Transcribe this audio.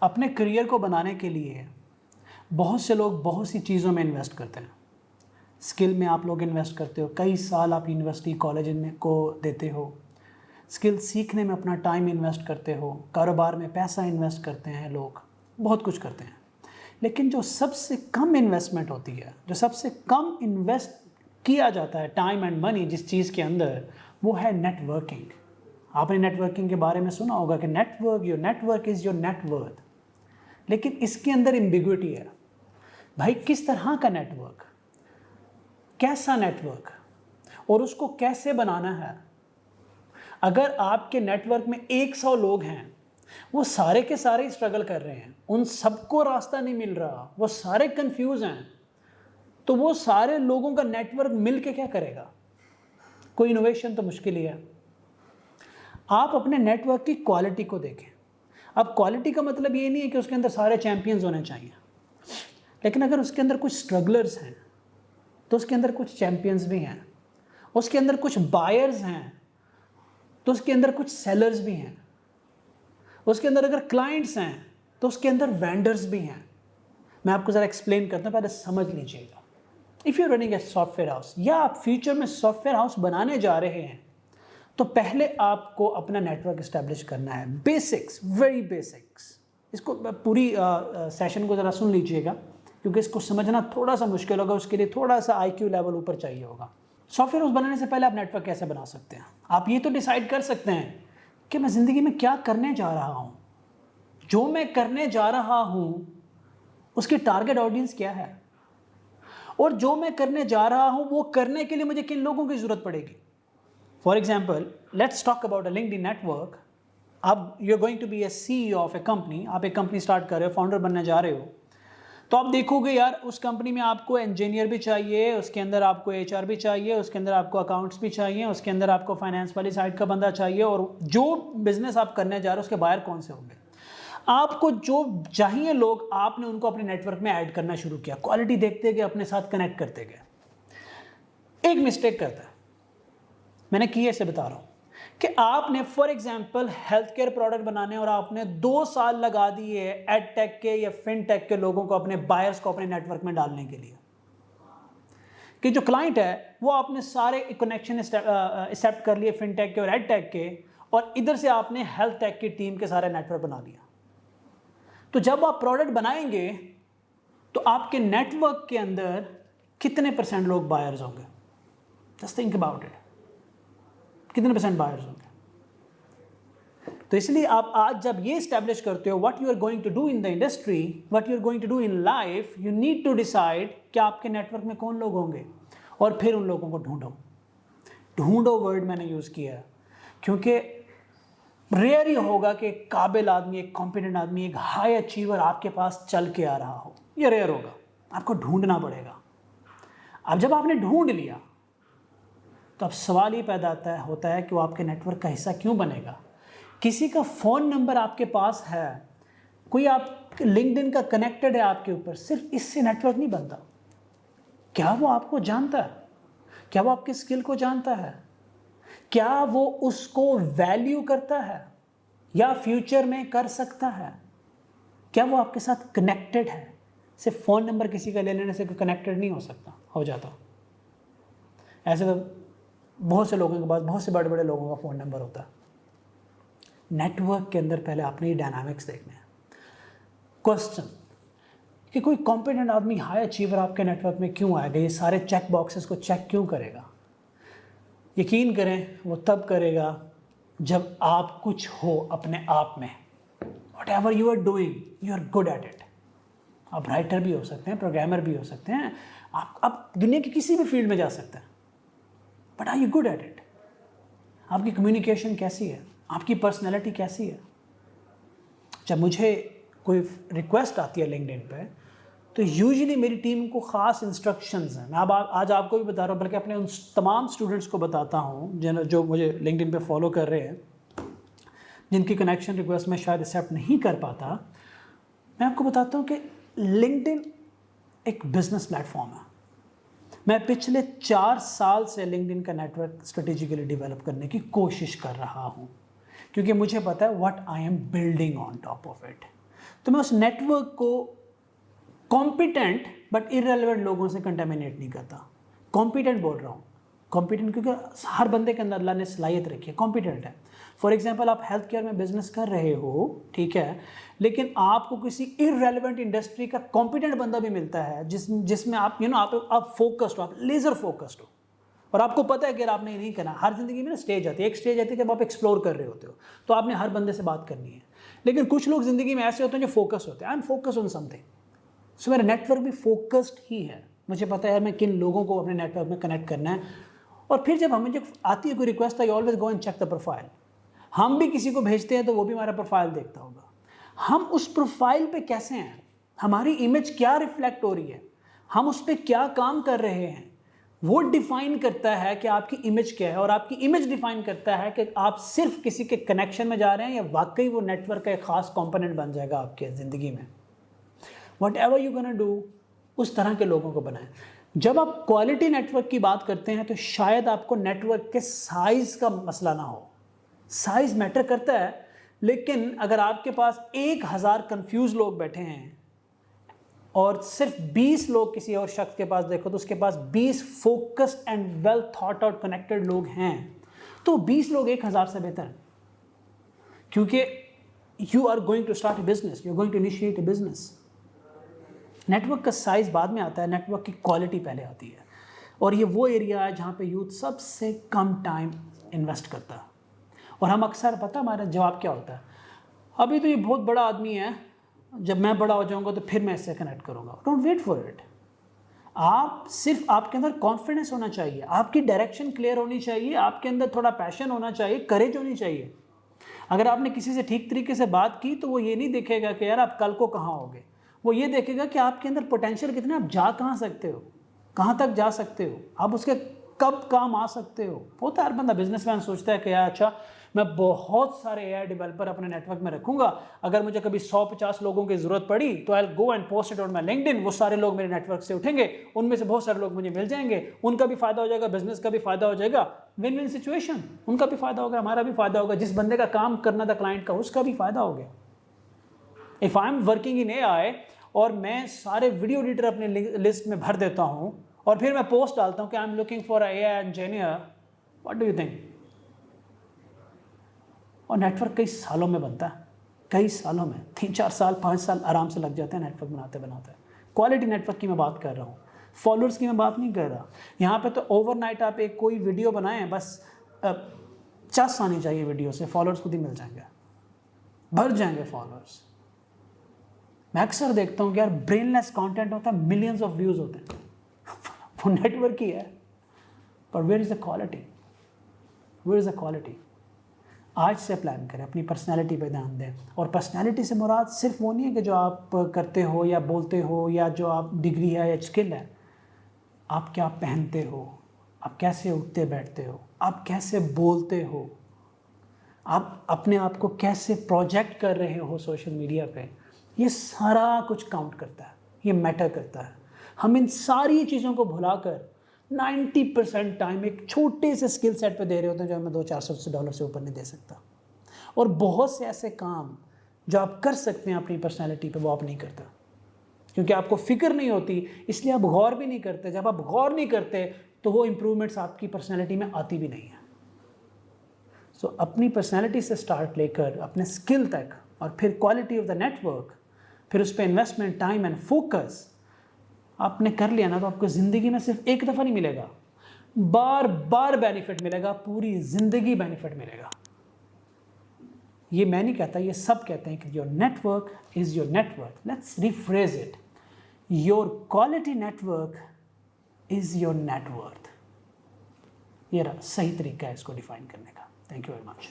अपने करियर को बनाने के लिए बहुत से लोग बहुत सी चीज़ों में इन्वेस्ट करते हैं। स्किल में आप लोग इन्वेस्ट करते हो, कई साल आप यूनिवर्सिटी कॉलेज में को देते हो, स्किल सीखने में अपना टाइम इन्वेस्ट करते हो, कारोबार में पैसा इन्वेस्ट करते हैं लोग, बहुत कुछ करते हैं। लेकिन जो सबसे कम इन्वेस्टमेंट होती है, जो सबसे कम इन्वेस्ट किया जाता है टाइम एंड मनी जिस चीज़ के अंदर, वो है नेटवर्किंग। आपने नेटवर्किंग के बारे में सुना होगा कि your network is your net worth. लेकिन इसके अंदर एम्बिग्विटी है भाई, किस तरह का नेटवर्क, कैसा नेटवर्क, और उसको कैसे बनाना है। अगर आपके नेटवर्क में 100 लोग हैं, वो सारे के सारे स्ट्रगल कर रहे हैं, उन सबको रास्ता नहीं मिल रहा, वो सारे कंफ्यूज हैं, तो वो सारे लोगों का नेटवर्क मिल के क्या करेगा? कोई इनोवेशन तो मुश्किल ही है। आप अपने नेटवर्क की क्वालिटी को देखें। अब क्वालिटी का मतलब ये नहीं है कि उसके अंदर सारे चैंपियंस होने चाहिए, लेकिन अगर उसके अंदर कुछ स्ट्रगलर्स हैं तो उसके अंदर कुछ चैंपियंस भी हैं, उसके अंदर कुछ बायर्स हैं तो उसके अंदर कुछ सेलर्स भी हैं, उसके अंदर अगर क्लाइंट्स हैं तो उसके अंदर वेंडर्स भी हैं। मैं आपको ज़रा एक्सप्लेन करता हूँ, पहले समझ लीजिएगा। If you running a software house या आप फ्यूचर में सॉफ्टवेयर हाउस बनाने जा रहे हैं, तो पहले आपको अपना नेटवर्क इस्टेब्लिश करना है। Basics, very basics. इसको पूरी सेशन को ज़रा सुन लीजिएगा, क्योंकि इसको समझना थोड़ा सा मुश्किल होगा, उसके लिए थोड़ा सा IQ लेवल ऊपर चाहिए होगा। सॉफ्टवेयर हाउस बनाने से पहले आप नेटवर्क कैसे बना सकते हैं? आप ये तो डिसाइड कर सकते हैं कि मैं ज़िंदगी में क्या करने जा रहा हूँ, जो मैं करने जा रहा हूँ उसकी टारगेट ऑडियंस क्या है, और जो मैं करने जा रहा हूँ वो करने के लिए मुझे किन लोगों की ज़रूरत पड़ेगी। For example, let's talk about a LinkedIn network. अब you are going to be a CEO of a company, आप एक कंपनी स्टार्ट कर रहे हो, फाउंडर बनने जा रहे हो, तो आप देखोगे यार उस कंपनी में आपको इंजीनियर भी चाहिए, उसके अंदर आपको HR भी चाहिए, उसके अंदर आपको अकाउंट्स भी चाहिए, उसके अंदर आपको फाइनेंस वाली साइड का बंदा चाहिए, और जो बिजनेस आप करने जा रहे हो उसके बायर कौन से होंगे। आपको जो चाहिए लोग, आपने उनको अपने नेटवर्क में ऐड करना शुरू किया, क्वालिटी देखते गए, अपने साथ कनेक्ट करते गए। एक मिस्टेक करता है, मैंने की ऐसे बता रहा हूँ, कि आपने for example health care product बनाने और आपने 2 साल लगा दिए एड टेक के या फिनटेक के लोगों को, अपने बायर्स को अपने नेटवर्क में डालने के लिए, कि जो क्लाइंट है वो आपने सारे कनेक्शन एक्सेप्ट कर लिए फिनटेक के और एड टेक के, और इधर से आपने हेल्थ टेक की टीम के सारे नेटवर्क बना लिया। तो जब आप प्रोडक्ट बनाएंगे तो आपके नेटवर्क के अंदर कितने % लोग बायर्स होंगे? जस्ट थिंक अबाउट इट, कितने % बायर्स होंगे? तो इसलिए आप आज जब ये स्टैब्लिश करते हो what you are going to do in the industry, what you are going to do in life, you need to decide कि आपके नेटवर्क में कौन लोग होंगे, और फिर उन लोगों को ढूंढो। ढूंढो वर्ड मैंने यूज़ किया है, क्योंकि रेयर ही होगा कि एक काबिल आदमी, एक कॉम्पिटेंट आदमी, एक हाई अचीवर आपके पास चल के आ रहा हो, ये रेयर होगा, आपको ढूंढना पड़ेगा। अब जब आपने ढूंढ लिया तो अब सवाल ये पैदा होता है कि वो आपके नेटवर्क का हिस्सा क्यों बनेगा। किसी का फ़ोन नंबर आपके पास है, कोई आप लिंक्डइन का कनेक्टेड है आपके ऊपर, सिर्फ इससे नेटवर्क नहीं बनता। क्या वो आपको जानता है? क्या वो आपकी स्किल को जानता है? क्या वो उसको वैल्यू करता है या फ्यूचर में कर सकता है? क्या वो आपके साथ कनेक्टेड है? सिर्फ फ़ोन नंबर किसी का ले लेने से कनेक्टेड नहीं हो सकता, हो जाता। ऐसे तो बहुत से लोगों के पास, बहुत से बड़े बड़े लोगों का फ़ोन नंबर होता है। नेटवर्क के अंदर पहले आपने ये डायनामिक्स देखने हैं। क्वेश्चन कि कोई कॉम्पिटेंट आदमी, हाई अचीवर आपके नेटवर्क में क्यों आएगा, ये सारे चेक बॉक्सेस को चेक क्यों करेगा? यकीन करें वो तब करेगा जब आप कुछ हो अपने आप में, whatever you are doing you are good at it. आप राइटर भी हो सकते हैं, प्रोग्रामर भी हो सकते हैं, आप दुनिया की किसी भी फील्ड में जा सकते हैं, but are you good at it? आपकी कम्युनिकेशन कैसी है? आपकी पर्सनैलिटी कैसी है? जब मुझे कोई रिक्वेस्ट आती है लिंक्डइन पे, तो यूजुअली मेरी टीम को ख़ास इंस्ट्रक्शंस हैं। मैं अब आज आपको भी बता रहा हूँ, बल्कि अपने उन तमाम स्टूडेंट्स को बताता हूँ जो मुझे लिंक्डइन पे फॉलो कर रहे हैं, जिनकी कनेक्शन रिक्वेस्ट मैं शायद एक्सेप्ट नहीं कर पाता। मैं आपको बताता हूँ कि लिंक्डइन एक बिज़नेस प्लेटफॉर्म है। मैं पिछले 4 साल से लिंक्डइन का नेटवर्क स्ट्रेटेजिकली डेवलप करने की कोशिश कर रहा हूँ, क्योंकि मुझे पता है what I am building on top of it. तो मैं उस नेटवर्क को कॉम्पिटेंट बट इररेलेवेंट लोगों से कंटेमिनेट नहीं करता। कॉम्पिटेंट बोल रहा हूँ, कॉम्पिटेंट क्योंकि हर बंदे के अंदर अल्लाह ने सलाहियत रखी है, कॉम्पिटेंट है। फॉर एग्जांपल आप हेल्थ केयर में बिजनेस कर रहे हो, ठीक है, लेकिन आपको किसी इररेलेवेंट इंडस्ट्री का कॉम्पिटेंट बंदा भी मिलता है जिसमें आप आप फोकस्ड हो, आप लेजर फोकस्ड हो, और आपको पता है कि यार आपने नहीं करना। हर जिंदगी में ना स्टेज आती है, एक स्टेज आती है जब आप एक्सप्लोर कर रहे होते हो, तो आपने हर बंदे से बात करनी है। लेकिन कुछ लोग जिंदगी में ऐसे होते हैं जो फोकस होते हैं, I am focus on something. So मेरा नेटवर्क भी फोकस्ड ही है, मुझे पता है मैं किन लोगों को अपने नेटवर्क में कनेक्ट करना है। और फिर जब हमें आती है कोई request, I always go and check the profile. हम भी किसी को भेजते हैं तो वो भी हमारा प्रोफाइल देखता होगा, हम उस प्रोफाइल पे कैसे हैं, हमारी इमेज क्या रिफ्लेक्ट हो रही है, हम उस पर क्या काम कर रहे हैं, वो डिफाइन करता है कि आपकी इमेज क्या है। और आपकी इमेज डिफाइन करता है कि आप सिर्फ किसी के कनेक्शन में जा रहे हैं या वाकई वो नेटवर्क का एक खास कंपोनेंट बन जाएगा आपके ज़िंदगी में। Whatever you gonna do, उस तरह के लोगों को बनाएं। जब आप क्वालिटी नेटवर्क की बात करते हैं तो शायद आपको नेटवर्क के साइज़ का मसला ना हो। साइज़ मैटर करता है, लेकिन अगर आपके पास 1000 कंफ्यूज लोग बैठे हैं और सिर्फ 20 लोग किसी और शख्स के पास देखो तो उसके पास 20 focused and well thought out connected लोग हैं, तो 20 लोग 1000 से बेहतर हैं। क्योंकि you are going to start a business, you are going to initiate a business. Network का साइज़ बाद में आता है, नेटवर्क की क्वालिटी पहले आती है। और ये वो एरिया है जहाँ पे यूथ सबसे कम टाइम इन्वेस्ट करता है। और हम अक्सर, पता है हमारा जवाब क्या होता है, अभी तो ये बहुत बड़ा आदमी है, जब मैं बड़ा हो जाऊंगा तो फिर मैं इससे कनेक्ट करूंगा। Don't wait for it. आप सिर्फ, आपके अंदर कॉन्फिडेंस होना चाहिए, आपकी डायरेक्शन क्लियर होनी चाहिए, आपके अंदर थोड़ा पैशन होना चाहिए, करेज होनी चाहिए। अगर आपने किसी से ठीक तरीके से बात की तो वो ये नहीं देखेगा कि यार आप कल को कहाँ होगे, वो ये देखेगा कि आपके अंदर पोटेंशियल कितना, आप जा कहाँ सकते हो, कहाँ तक जा सकते हो, आप उसके कब काम आ सकते हो। होता है हर बंदा बिजनेसमैन सोचता है कि यार अच्छा मैं बहुत सारे एआई डेवलपर अपने नेटवर्क में रखूंगा, अगर मुझे कभी 100-50 लोगों की जरूरत पड़ी तो I will go and post it on my LinkedIn, वो सारे लोग मेरे नेटवर्क से उठेंगे, उनमें से बहुत सारे लोग मुझे मिल जाएंगे, उनका भी फायदा हो जाएगा, बिजनेस का भी फायदा हो जाएगा, विन विन सिचुएशन, उनका भी फायदा होगा, हमारा भी फायदा होगा, जिस बंदे का काम करना था क्लाइंट का उसका भी फायदा हो गया। If I am working in AI और मैं सारे वीडियो एडिटर अपने लिस्ट में भर देता हूँ और फिर मैं पोस्ट डालता हूँ कि I am looking for AI engineer, what do you think. और नेटवर्क कई सालों में बनता है, कई सालों में, 3-4 साल 5 साल आराम से लग जाते हैं नेटवर्क बनाते बनाते। क्वालिटी नेटवर्क की मैं बात कर रहा हूँ, फॉलोअर्स की मैं बात नहीं कर रहा। यहाँ पे तो ओवरनाइट आप एक कोई वीडियो बनाएं, बस चस आनी चाहिए वीडियो से, फॉलोअर्स खुद ही मिल जाएंगे, भर जाएंगे फॉलोअर्स। मैं अक्सर देखता हूँ कि यार ब्रेनलेस कंटेंट होता है, मिलियंस ऑफ व्यूज़ होते हैं, वो नेटवर्क ही है, पर where is the quality, where is the quality. आज से प्लान करें, अपनी पर्सनैलिटी पे ध्यान दें। और पर्सनैलिटी से मुराद सिर्फ वो नहीं है कि जो आप करते हो या बोलते हो या जो आप डिग्री है या स्किल है, आप क्या पहनते हो, आप कैसे उठते बैठते हो, आप कैसे बोलते हो, आप अपने आप को कैसे प्रोजेक्ट कर रहे हो सोशल मीडिया पे, ये सारा कुछ काउंट करता है, ये मैटर करता है। हम इन सारी चीज़ों को भुलाकर 90% टाइम एक छोटे से स्किल सेट पे दे रहे होते हैं जो हमें $200-400 से ऊपर नहीं दे सकता। और बहुत से ऐसे काम जो आप कर सकते हैं अपनी पर्सनैलिटी पे, वो आप नहीं करते क्योंकि आपको फिक्र नहीं होती, इसलिए आप गौर भी नहीं करते। जब आप गौर नहीं करते तो वो इम्प्रूवमेंट्स आपकी पर्सनैलिटी में आती भी नहीं है। सो अपनी पर्सनैलिटी से स्टार्ट लेकर अपने स्किल तक, और फिर क्वालिटी ऑफ द नेटवर्क, फिर उस पर इन्वेस्टमेंट, टाइम एंड फोकस आपने कर लिया ना, तो आपको ज़िंदगी में सिर्फ एक दफ़ा नहीं मिलेगा, बार बार बेनिफिट मिलेगा, पूरी ज़िंदगी बेनिफिट मिलेगा। ये मैं नहीं कहता, ये सब कहते हैं कि your network is your network. Let's rephrase it, your quality network is your net worth. ये सही तरीका है इसको डिफाइन करने का। Thank you very much.